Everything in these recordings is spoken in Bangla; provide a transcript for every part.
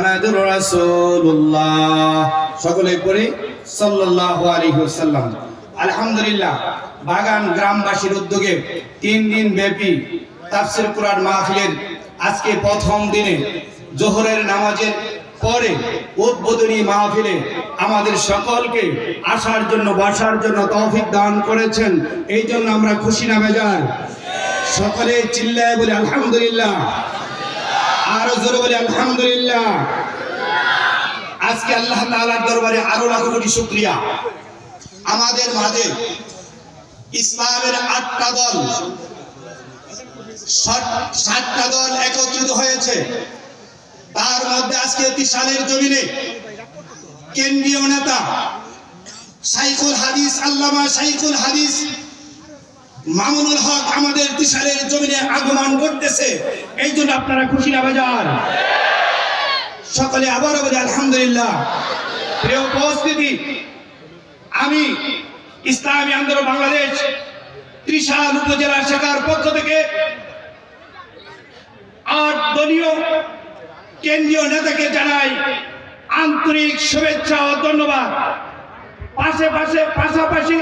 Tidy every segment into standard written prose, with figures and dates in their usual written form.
মুহাম্মাদুর রাসূলুল্লাহ সকলে পড়ি সাল্লাল্লাহু আলাইহি ওয়াসাল্লাম। আলহামদুলিল্লাহ, বাগান গ্রামবাসীর উদ্যোগে 3 দিন ব্যাপী তাফসীর কুরআন মাহফিলের আজকে প্রথম দিনে জোহরের নামাজের পরে উদ্বোধনী মাহফিলে আমাদের সকলকে আসার জন্য বসার জন্য তৌফিক দান করেছেন। এই জন্য আমরা খুশি না বেজার? সকলে চিল্লায় বলে আলহামদুলিল্লাহ, আরো জোরে বলে আলহামদুলিল্লাহ। আজকে আল্লাহ তাআলার দরবারে আরো লাখ কোটি শুকরিয়া, আমাদের মাঝে ইসলামের 8টা দল 7টা দল একত্রিত হয়েছে। তার মধ্যে আজকে ত্রিশালের জমিনে কেন্দ্রীয় নেতা শাইখুল হাদিস আল্লামা শাইখুল হাদিস মামুনুল হক আমাদের ত্রিশালের জমিনে আগমন করতেছে। এই জন্য আপনারা খুশি না বাজার? সকলে আবারও বলি আলহামদুলিল্লাহ। প্রিয় উপস্থিতি, আমি ইসলামী আন্দোলন বাংলাদেশ ত্রিশাল উপজেলা শাখার পক্ষ থেকে 8 দলীয় কেন্দ্রীয় নেতাকে জানাই আন্তরিক শুভেচ্ছা ও ধন্যবাদ। পাশাপাশি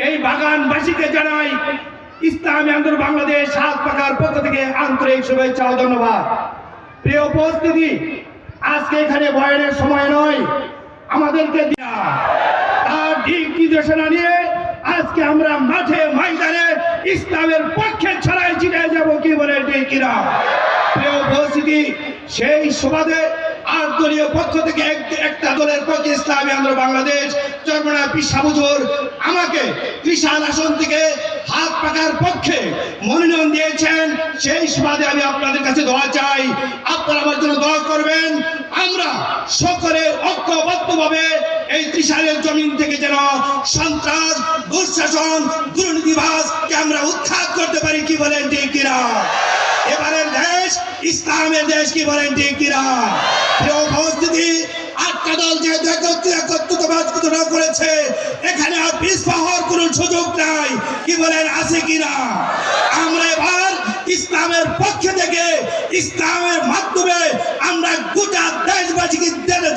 এই বাগানবাসীকে জানাই ইসলামী আন্দোলন বাংলাদেশ 7 পাকার পক্ষ থেকে আন্তরিক শুভেচ্ছা ও ধন্যবাদ। প্রিয় উপস্থিতি, আজকে এখানে বয়ানের সময় নয়, আমাদেরকে তার দিক নির্দেশনা নিয়ে আজকে আমরা মাঠে ময়দানে ইসলামের পক্ষে ছড়াই ছিটায় যাব, কি বলে ঠিক কিনা? প্রিয় উপস্থিতি, সেই সুবাদে 8 দলীয় পক্ষ থেকে একটা দলের পক্ষে ইসলামী আন্দোলন বাংলাদেশ চরমনা পিসা হুজুর আমাকে ত্রিশাল আসন থেকে হাত পাকার পক্ষে মনোনয়ন দিয়েছেন। সেই সুবাদে আমি আপনাদের কাছে দোয়া চাই, আপনারা আমার জন্য দোয়া করবেন। আমরা সকলে ঐক্যবদ্ধভাবে এই ত্রিশালের জমিন থেকে যেন সন্ত্রাস, দুঃশাসন, দুর্নীতিবাজকে আমরা উৎখাত করতে পারি, কি বলেন ঠিক কিনা? এবারের দেশ ইসলামের দেশ, কি বলেন ঠিক কিনা? প্রিয় উপস্থিতি, 8টা দল যেহেতু একত্রিত করেছে, এখানে আর পিছপা হওয়ার কোনো সুযোগ নাই, কি বলেন? আছে কিনা? আমরা এবার ইসলামের পক্ষে থেকে ইসলামের মাধ্যমে আমরা গোটা দেশবাসীকে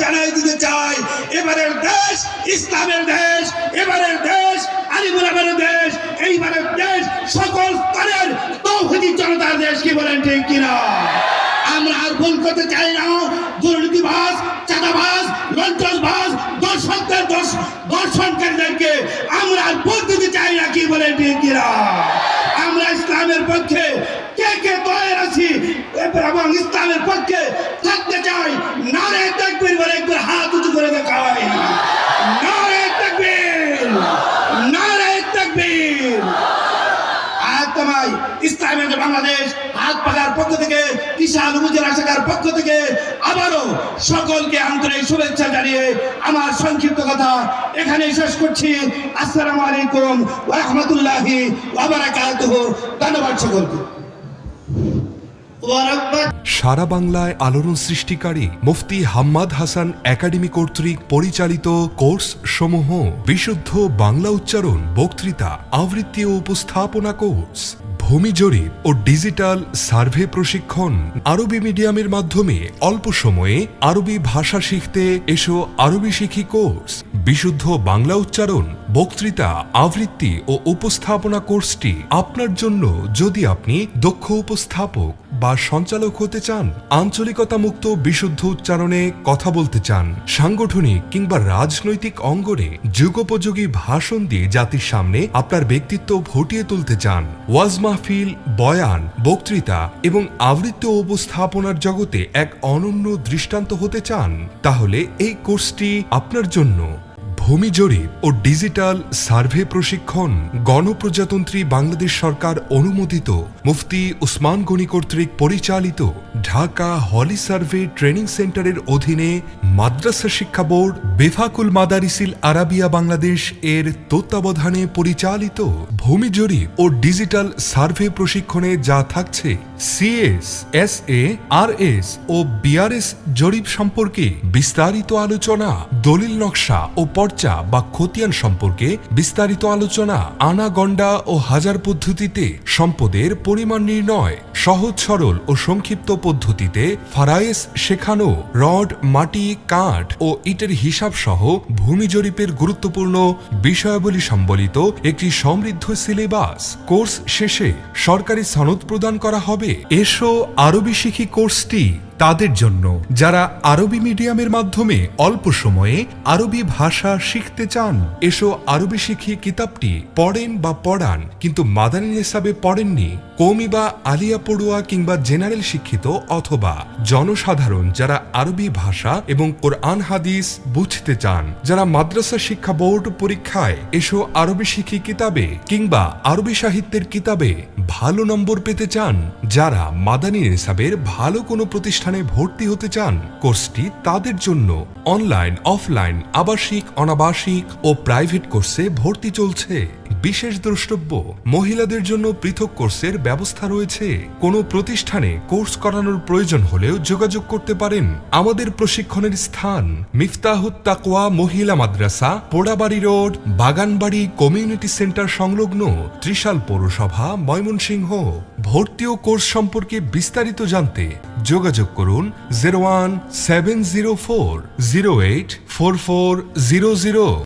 জানাই দিতে চাই, এবারের দেশ ইসলামের দেশ, এবারের দেশ আলিমুল আমাদের দেশ, এইবারের দেশ সকল স্তরের তৌহিদি জনতার দেশ, কি বলেন ঠিক কিনা? আমরা আর ভুল করতে চাই না। দুর্নীতিবাজ, চাঁদাবাজ, লঞ্চবাজ, দর্শনকারীদেরকে আমরা আর ভোট দিতে চাই না, কি বলেন ঠিক কিনা? আমরা ইসলামের পক্ষে কে তৈরি আছি এবং ইসলামের পক্ষে থাকতে চাই। নারে তাকবীর বলে একবার হাত উঁচু করে দেখাই। নারে তাকবীর, নারে তাকবীর। ইসলামী বাংলাদেশ হাত পাকার পক্ষ থেকে, ত্রিশাল উপজেলা শাখার পক্ষ থেকে আবারও সকলকে আন্তরিক শুভেচ্ছা জানিয়ে আমার সংক্ষিপ্ত কথা এখানেই শেষ করছি। আসসালামু আলাইকুম ওয়া রাহমাতুল্লাহি ওয়া বারাকাতুহু। ধন্যবাদ সকলকে। সারা বাংলায় আলোড়ন সৃষ্টিকারী মুফতি হাম্মাদ হাসান একাডেমি কর্তৃক পরিচালিত কোর্স সমূহ: বিশুদ্ধ বাংলা উচ্চারণ, বক্তৃতা, আবৃত্তি ও উপস্থাপনা কোর্স, ভূমি জরিপ ও ডিজিটাল সার্ভে প্রশিক্ষণ, আরবি মিডিয়ামের মাধ্যমে অল্প সময়ে আরবি ভাষা শিখতে এসো আরবি শিখি কোর্স, বিশুদ্ধ বাংলা উচ্চারণ, বক্তৃতা, আবৃত্তি ও উপস্থাপনা কোর্সটি আপনার জন্য যদি আপনি দক্ষ উপস্থাপক বা সঞ্চালক হতে চান, আঞ্চলিকতা মুক্ত বিশুদ্ধ উচ্চারণে কথা বলতে চান, সাংগঠনিক কিংবা রাজনৈতিক অঙ্গনে যুগোপযোগী ভাষণ দিয়ে জাতির সামনে আপনার ব্যক্তিত্ব ফুটিয়ে তুলতে চান, ওয়াজ মাহফিল, বয়ান, বক্তৃতা এবং আবৃত্তি ও উপস্থাপনার জগতে এক অনন্য দৃষ্টান্ত হতে চান, তাহলে এই কোর্সটি আপনার জন্য। ভূমি জরিপ ও ডিজিটাল সার্ভে প্রশিক্ষণ গণপ্রজাতন্ত্রী বাংলাদেশ সরকার অনুমোদিত মুফতি উসমান গনি কর্তৃক পরিচালিত ঢাকা হলি সার্ভে ট্রেনিং সেন্টারের অধীনে মাদ্রাসা শিক্ষা বোর্ড বেফাকুল মাদারিসিল আরাবিয়া বাংলাদেশ এর তত্ত্বাবধানে পরিচালিত ভূমি জরিপ ও ডিজিটাল সার্ভে প্রশিক্ষণে যা থাকছে সিএস, এসএ, আরএস ও বিআরএস জরিপ সম্পর্কে বিস্তারিত আলোচনা, দলিল নকশা ও খরচা বা খতিয়ান সম্পর্কে বিস্তারিত আলোচনা, আনা গন্ডা ও হাজার পদ্ধতিতে সম্পদের পরিমাণ নির্ণয়, সহজ সরল ও সংক্ষিপ্ত পদ্ধতিতে ফারায়েস শেখানো, রড, মাটি, কাঠ ও ইটের হিসাব সহ ভূমি জরিপের গুরুত্বপূর্ণ বিষয়াবলী সম্বলিত একটি সমৃদ্ধ সিলেবাস। কোর্স শেষে সরকারি সনদ প্রদান করা হবে। এসো আরবি শিখি কোর্সটি তাদের জন্য যারা আরবি মিডিয়ামের মাধ্যমে অল্প সময়ে আরবি ভাষা শিখতে চান। এসো আরবি শিখি কিতাবটি পড়েন বা পড়ান কিন্তু মাদানী নিসাবে পড়েননি, কওমি বা আলিয়া পড়ুয়া কিংবা জেনারেল শিক্ষিত অথবা জনসাধারণ যারা আরবি ভাষা এবং কোরআন হাদিস বুঝতে চান, যারা মাদ্রাসা শিক্ষা বোর্ড পরীক্ষায় এসো আরবি শিখি কিতাবে কিংবা আরবি সাহিত্যের কিতাবে ভালো নম্বর পেতে চান, যারা মাদানী নিসাবের ভালো কোনো প্রতিষ্ঠানে ভর্তি হতে চান, কোর্সটি তাদের জন্য। অনলাইন, অফলাইন, আবাসিক, অনাবাসিক ও প্রাইভেট কোর্সে ভর্তি চলছে। বিশেষ দ্রষ্টব্য, মহিলাদের জন্য পৃথক কোর্সের ব্যবস্থা রয়েছে। কোনো প্রতিষ্ঠানে কোর্স করানোর প্রয়োজন হলেও যোগাযোগ করতে পারেন। আমাদের প্রশিক্ষণের স্থান মিফতাহুত তাকওয়া মহিলা মাদ্রাসা, পোড়াবাড়ি রোড, বাগানবাড়ি কমিউনিটি সেন্টার সংলগ্ন, ত্রিশাল পৌরসভা, ময়মনসিংহ। ভর্তি ও কোর্স সম্পর্কে বিস্তারিত জানতে যোগাযোগ করুন 01704 084400।